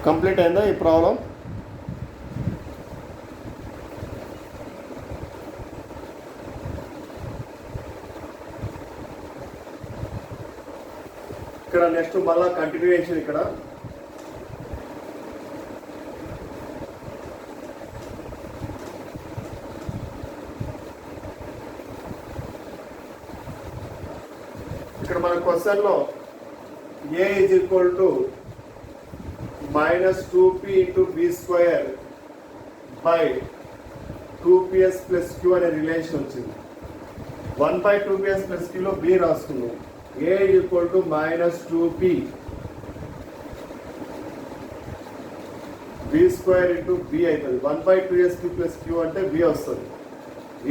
Complete అయిందా ఈ problem? ఇక్కడ నెక్స్ట్ మళ్ళా కంటిన్యూయేషన్. ఇక్కడ మన క్వశ్చన్లో a is equal to minus 2p into b square by 2ps plus q అనే రిలేషన్ వచ్చింది. 1 by 2ps plus q లో b రాసుకున్నాం. a is equal to minus 2p b square into b అవుతుంది. 1 by 2sp plus q అంటే b వస్తుంది.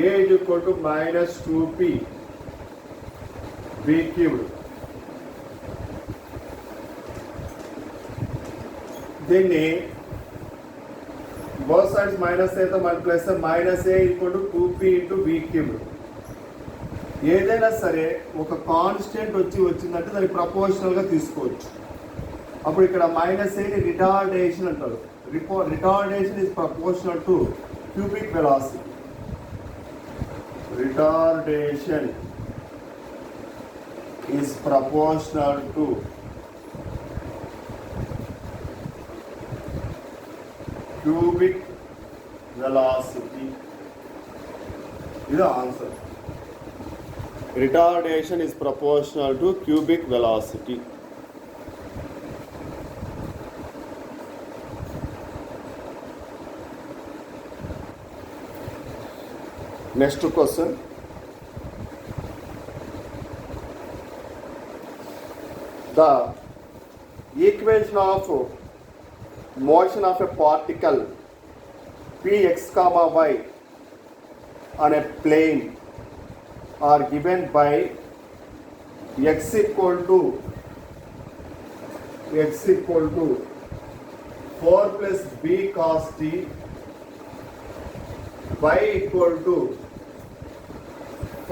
a is equal to minus 2p b cubed. దీన్ని both sides minus అయితే multiply చేస్తే minus A equal to 2p into b cubed. ఏదైనా సరే ఒక constant వచ్చిందంటే దాన్ని ప్రపోర్షనల్గా తీసుకోవచ్చు. అప్పుడు ఇక్కడ మైనస్ ఏని రిటార్డేషన్ అంటారు. Retardation is proportional to cubic velocity. Retardation is proportional to cubic velocity. This is the answer. Retardation is proportional to cubic velocity. Next question. The equation of motion of a particle px comma y on a plane are given by x equal to 4 plus b cos t, y equal to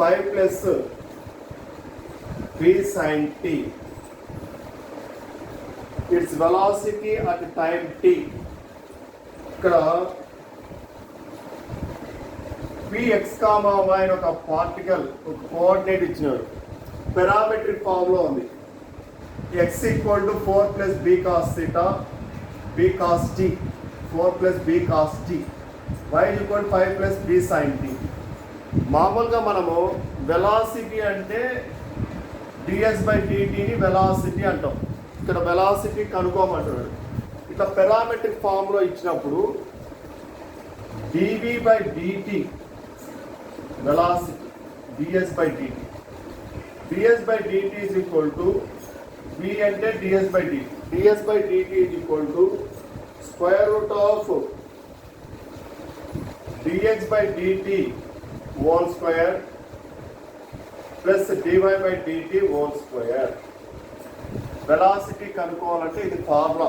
5 plus b sin t. Its velocity at time t. ఇక్కడ px comma y అని ఒక particle ఒక coordinate ఇచ్చినాడు. Parametric form లో ఉంది. x equal to 4 plus b cos theta b cos t 4 plus b cos t, y equal 5 plus b sin t. మామూలుగా మనము velocity అంటే ds బై dt ని వెలాసిటీ అంటాం. ఇక్కడ వెలాసిటీ కనుక్కోమంటున్నాడు. ఇట్లా పారామెట్రిక్ ఫామ్లో ఇచ్చినప్పుడు dv by dt velocity ds by dt. ds by dt is equal to v అంటే ds by dt. ds by dt is equal to square root of dx by dt whole square plus dy by dt whole square. Velocity కనుక్కోవాలంటే ఇది formula.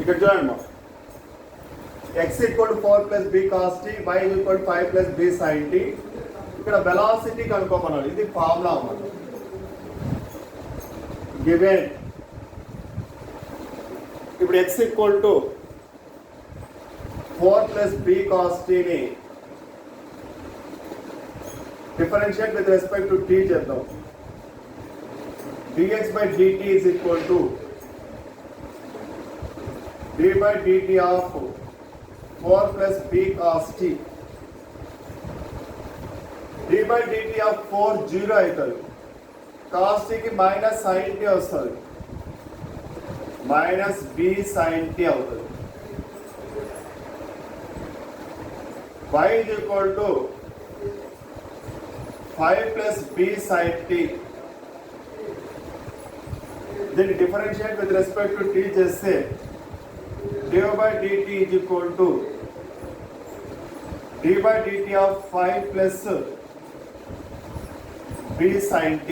ఇక్కడ చూడండి, x equal to 4 plus b cos t, y equal to 5 plus b sin t. ఇక్కడ velocity కనుక్కోమన్నాడు. ఇది formula అన్నమాట. Given ఇప్పుడు x equal to 4 plus b cos t ని differentiate with respect to t చేద్దాం. dx by dt is equal to d by dt of 4 plus b cos t. d by dt of 4 0 అవుతుంది. cos t కి minus sin t వస్తుంది. Minus b sin t అవుతుంది. y is equal to 5 plus b sin t. దీన్ని differentiate with respect to t చేస్తే d by dt is equal to d by dt of 5 plus b sin t.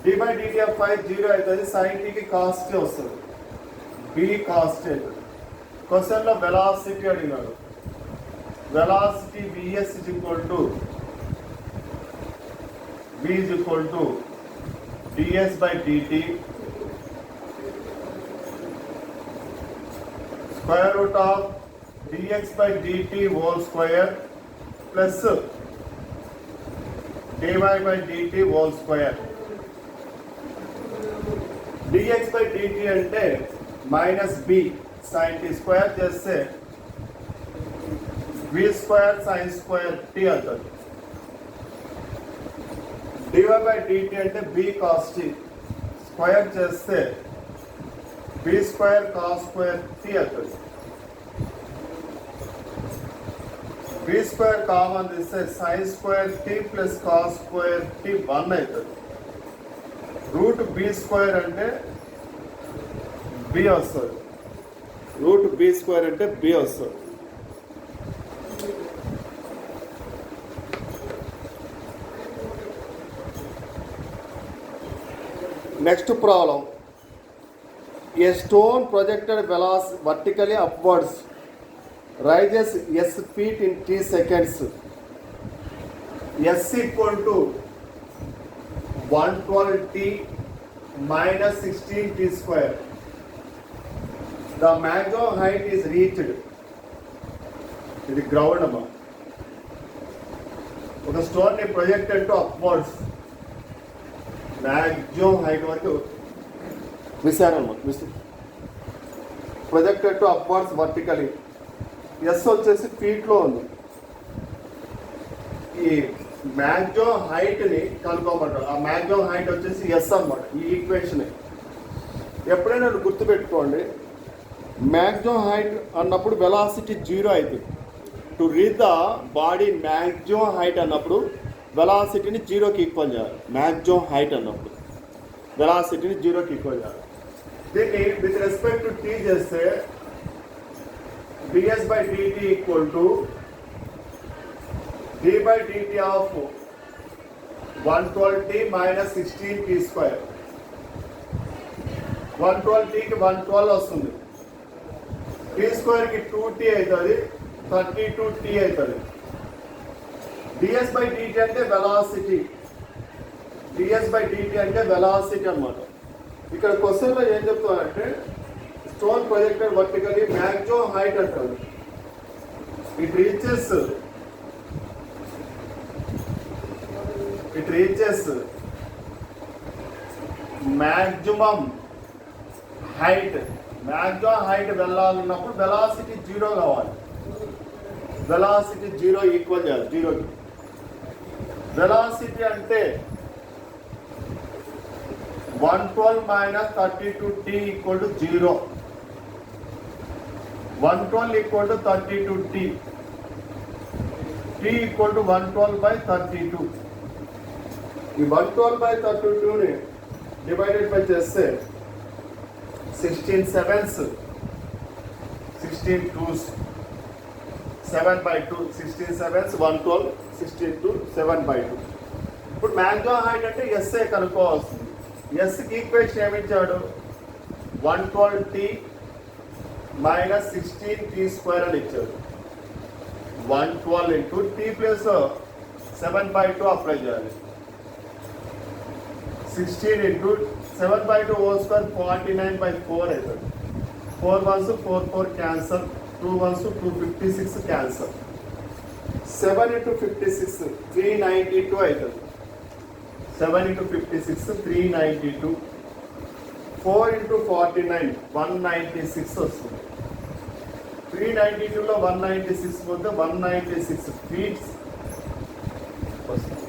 d by dt of 5 0 అవుతుంది. sin t కి cos t వస్తుంది. b b cos theta. Question lo velocity అడిగాడు. Velocity vs is equal to v is equal to ds by dt square root of dx by dt whole square plus dy by dt whole square. dx by dt అంటే minus b sin t square చేస్తే v square sin square t అవుతుంది. dy by dt అంటే b cos t square చేస్తే b square cos square t అవుతుంది. b square common తీస్తే sin square t plus cos square t 1 అవుతుంది. Root B square అంటే B వస్తుంది. Root B square అంటే B వస్తుంది. Next problem. A stone projected velocity vertically upwards rises s feet in t seconds. s equal to 112t minus 16t square. The maximum height is reached. ఇది ground అమ్మా. ఒక stone ని projected to upwards maximum height వరకు విశారమ్మా projected to upwards vertically. S వచ్చేసి ఫీట్లో ఉంది. ఈ మ్యాక్సిమం హైట్ని కనుక్కోమంటారు. ఆ మ్యాక్సిమం హైట్ వచ్చేసి ఎస్ అన్నమాట. ఈ ఈక్వేషన్ ఎప్పుడైనా గుర్తుపెట్టుకోండి, మ్యాక్సిమం హైట్ అన్నప్పుడు వెలాసిటీ జీరో అవుతుంది. To reach the body maximum height అన్నప్పుడు వెలాసిటీని జీరోకి ఈక్వల్ చేయాలి. మ్యాక్సిమం హైట్ అన్నప్పుడు వెలాసిటీని జీరోకి ఈక్వల్ చేయాలి. దీన్ని విత్ రెస్పెక్ట్ టు టీ చేస్తే ds by dt equal to d by dt of 112t minus 16t square. 112t కి 112 వస్తుంది. t స్క్వేర్ కి 2t అవుతుంది. 32t అవుతుంది. ds by dt అంటే వెలాసిటీ. ds by dt అంటే వెలాసిటీ అన్నమాట. ఇక్కడ క్వశ్చన్లో ఏం చెప్తానంటే stone projected vertically maximum height అంటారు. It reaches maximum height. Maximum height వెళ్ళాలన్నప్పుడు వెలాసిటీ జీరో కావాలి. వెలాసిటీ జీరో ఈక్వల్ చేయాలి జీరోకి. వెలాసిటీ అంటే 112 minus 32t equal to 0. 112 equal to 32t. t equal to 112 by 32. ఈ 112 by 32ని డివైడెడ్ బై చేస్తే 16 sevens 16 twos 7 by 2. 16 sevens 112 16 2 7 by 2. ఇప్పుడు maximum height అంటే ఎస్ఏ కనుక్కోవాల్సింది. ఎస్కి ఈక్వేషన్ ఏమిచ్చాడు? 112t మైనస్ 16t స్క్వేర్ అని ఇచ్చాడు. 112 ఇంటూ t ప్లస్ 7/2 అప్లై చేయాలి. 16 ఇంటూ 7/2 హోల్ స్క్వేర్ 49/4 అవుతుంది. 4 1s 4 4 cancel. 2 1s 2 56 cancel. 7 into 56 392 అవుతుంది. 7 into 56 392. 4 into 49 196 వస్తుంది. 392లో 196 పోతే 196 ఫీట్స్ వస్తుంది.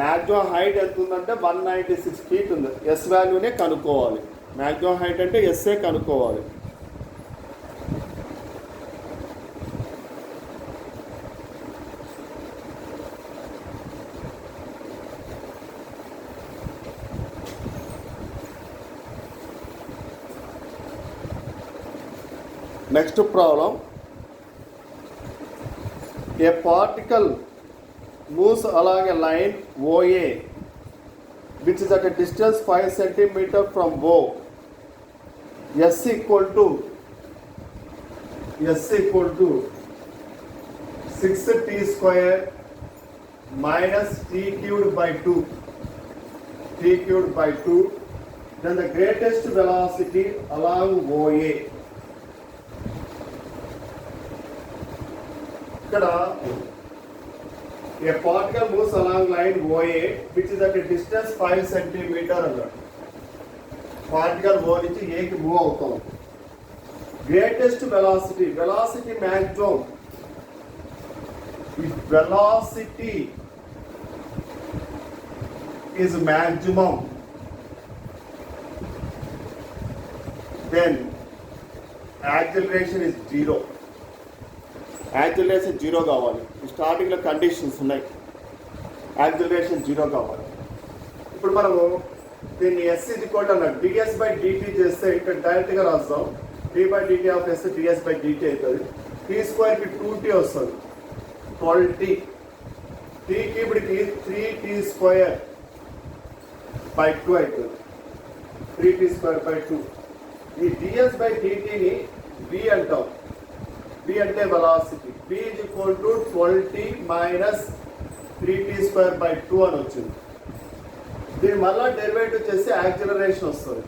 మ్యాక్సిమం హైట్ ఎంత ఉందంటే 196 ఫీట్ ఉంది. ఎస్ వాల్యూనే కనుక్కోవాలి. మ్యాక్సిమం హైట్ అంటే ఎస్ఏ కనుక్కోవాలి. Next problem. A particle moves along a line OA which is at a distance 5 cm from O S equal to 6t square minus t cubed by 2. Then the greatest velocity along OA. ఇక్కడ a particle moves along line OA which is at a distance 5 centimeter అన్నాడు. Particle O నుంచి A కి move అవుతాం. Greatest velocity maximum. If velocity is maximum, then acceleration is 0. Acceleration 0 కావాలి. స్టార్టింగ్లో conditions ఉన్నాయి. Acceleration 0 కావాలి. ఇప్పుడు మనము దీన్ని S ఈక్వల్ టు అన్నాడు ds/dt చేస్తే ఇక్కడ డైరెక్ట్గా రాస్తాం. d/dt ఆఫ్ S ds/dt అవుతుంది. t² 2t వస్తుంది. 12t. t క్యూబ్డ్కి 3t² by 2 అవుతుంది. 3t² by 2. ఈ ds/dtని v అంటాం. v అంటే velocity. v is equal to 12t minus 3t² by 2 అని వచ్చింది. దీని మళ్ళా డెరివేటివ్ చేస్తే యాక్సిలరేషన్ వస్తుంది.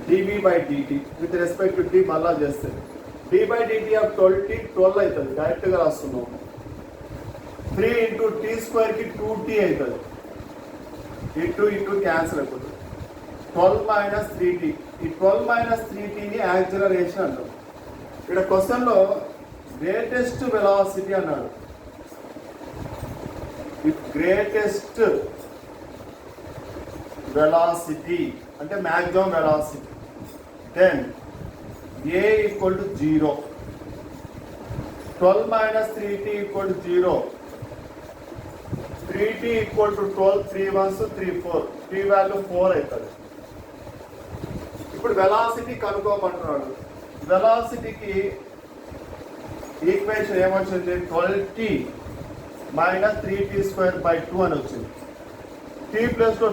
dv/dt with respect to t మళ్ళా చేస్తే d/dt ఆఫ్ 12t 12 అవుతుంది. డైరెక్ట్గా రాస్తున్నాం. 3 ఇంటూ t² 2t అవుతుంది. ఈ 2 క్యాన్సిల్ అయిపోతుంది. 12 minus 3t. ఈ 12 minus 3tని యాక్సిలరేషన్ అంటాం. ఇక్కడ క్వశ్చన్లో గ్రేటెస్ట్ వెలాసిటీ అన్నాడు. గ్రేటెస్ట్ వెలాసిటీ అంటే maximum velocity. Then A equal to 0. 12 minus 3t equal to 0. 3t equal to 12. 3 1s 3 4. t value 4 అవుతుంది. ఇప్పుడు వెలాసిటీ కనుక్కోమంటున్నాడు. వెలాసిటీకి ఈక్వేషన్ ఏమొచ్చింది? 12t minus 3t² by 2 అని వచ్చింది. t ప్లస్లో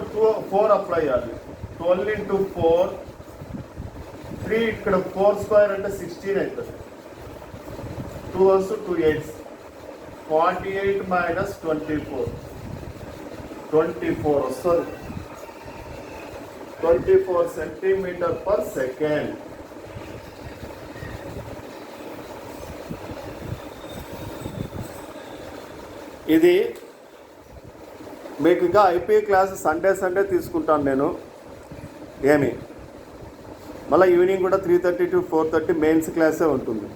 4 అప్లై చేయాలి. 12 into 4 3 ఇక్కడ 4² అంటే 16 అవుతుంది. 2 1s 2 8s 48 minus 24 వస్తుంది. 24 centimeter per second. ఇది మీకు ఇంకా ఐపీ క్లాస్ సండే తీసుకుంటాను నేను. మళ్ళీ ఈవినింగ్ కూడా 3:30 to 4:30 మెయిన్స్ క్లాసే ఉంటుంది.